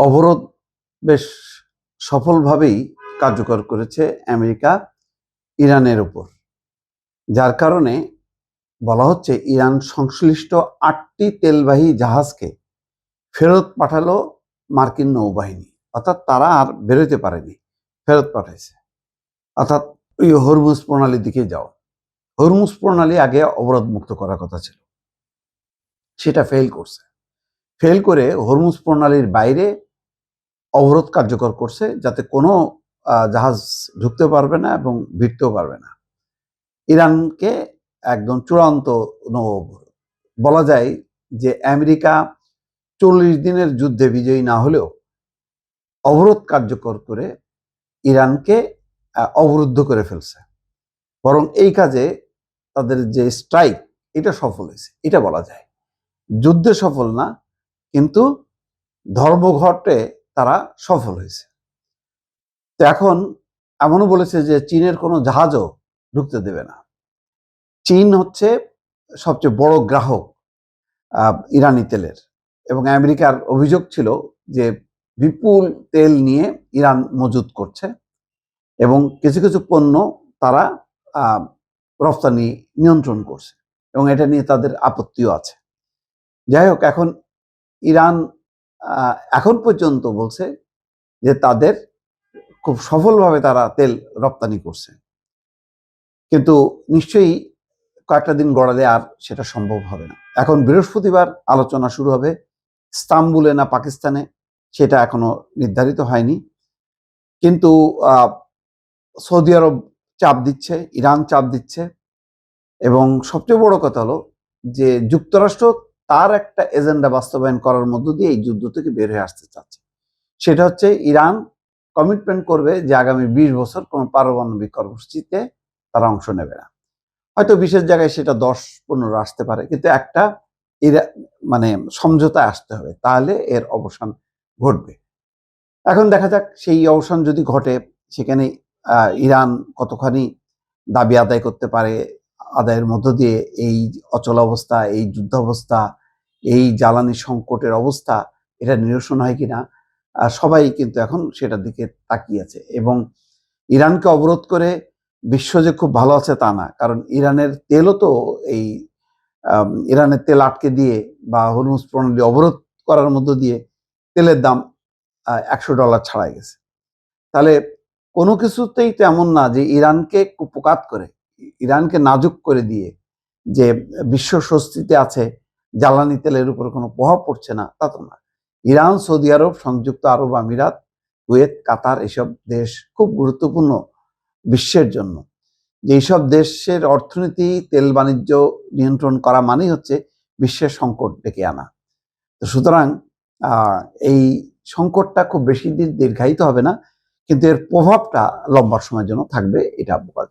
অবরোধ বেশ সফলভাবেই কার্যকর করেছে আমেরিকা ইরানের উপর, যার কারণে বলা হচ্ছে ইরান সংশ্লিষ্ট 8টি তেলবাহী জাহাজকে ফেরত পাঠালো মার্কিন নৌবাহিনী। অর্থাৎ তারা আর বেরোতে পারেনি, ফেরত পাঠাইছে। অর্থাৎ ওই হরমুজ প্রণালীর দিকে যাও। হরমুজ প্রণালী আগে অবরোধ মুক্ত করার কথা ছিল, সেটা ফেল করছে। ফেল করে হরমুজ প্রণালীর বাইরে অবরোধ কার্যকর করছে, যাতে কোনো জাহাজ ঢুকতে পারবে না এবং ভিড়তেও পারবে না। ইরানকে একদম চূড়ান্ত নৌ অবরোধ বলা যায় যে আমেরিকা 40 দিনের যুদ্ধে বিজয়ী না হলেও অবরোধ কার্যকর করে ইরানকে অবরুদ্ধ করে ফেলছে। বরং এই কাজে তাদের যে স্ট্রাইক, এটা সফল হয়েছে, এটা বলা যায়। যুদ্ধে সফল না, কিন্তু ধর্মঘটে তারা সফল হয়েছে। তো এখন এমনও বলেছে যে চীনের কোনো জাহাজও ঢুকতে দেবে না। চীন হচ্ছে সবচেয়ে বড় গ্রাহক ইরানি তেলের, এবং আমেরিকার অভিযোগ ছিল যে বিপুল তেল নিয়ে ইরান মজুত করছে এবং কিছু কিছু পণ্য তারা রফতানি নিয়ন্ত্রণ করছে, এবং এটা নিয়ে তাদের আপত্তিও আছে। যাই হোক, এখন ইরান এখন পর্যন্ত বলছে যে তাদের খুব সফলভাবে তারা তেল রপ্তানি করছে, কিন্তু নিশ্চয়ই কয়েকটা দিন গড়ালে আর সেটা সম্ভব হবে না। এখন বৃহস্পতিবার আলোচনা শুরু হবে, ইস্তাম্বুলে না পাকিস্তানে সেটা এখনো নির্ধারিত হয়নি। কিন্তু সৌদি আরব চাপ দিচ্ছে, ইরান চাপ দিচ্ছে, এবং সবচেয়ে বড় কথা হলো যে যুক্তরাষ্ট্র তার একটা এজেন্ডা বাস্তবায়ন করার মধ্য দিয়ে এই যুদ্ধ থেকে বের হয়ে আসতে চাচ্ছে। সেটা হচ্ছে ইরান কমিটমেন্ট করবে যে আগামী 20 বছর কোনো পারমাণবিক কর্মসূচিতে তারা অংশ নেবে না। হয়তো বিশেষ জায়গায় সেটা 10-15 আসতে পারে, কিন্তু একটা মানে সমঝোতায় আসতে হবে, তাহলে এর অবসান ঘটবে। এখন দেখা যাক সেই অবসান যদি ঘটে, সেখানে ইরান কতখানি দাবি আদায় করতে পারে, আদায়ের মধ্য দিয়ে এই অচলাবস্থা, এই যুদ্ধাবস্থা, এই জ্বালানি সংকটের অবস্থা এটা নিরসন হয় কিনা, সবাই কিন্তু এখন সেটার দিকে তাকিয়ে আছে। এবং ইরানকে অবরোধ করে বিশ্ব যে খুব ভালো আছে তা না, কারণ ইরানের তেলও তো এই ইরানের তেল আটকে দিয়ে বা হরমুজ প্রণালী অবরোধ করার মধ্য দিয়ে তেলের দাম $100 ছাড়াই গেছে। তাহলে কোনো কিছুতেই তো এমন না যে ইরানকে কুপকাত করে, ইরানকে নাজুক করে দিয়ে যে বিশ্ব স্বস্তিতে আছে, জ্বালানি তেলের উপর কোনো প্রভাব পড়ছে না, তা তো না। ইরান, সৌদি আরব, সংযুক্ত আরব আমিরাত, কুয়েত, কাতার এসব দেশ খুব গুরুত্বপূর্ণ বিশ্বের জন্য। এইসব দেশের অর্থনীতি, তেল বাণিজ্য নিয়ন্ত্রণ করা মানেই হচ্ছে বিশ্বের সংকট ডেকে আনা। তো সুতরাং এই সংকটটা খুব বেশি দিন দীর্ঘায়িত হবে না, কিন্তু এর প্রভাবটা লম্বা সময়ের জন্য থাকবে, এটা বোঝা যায়।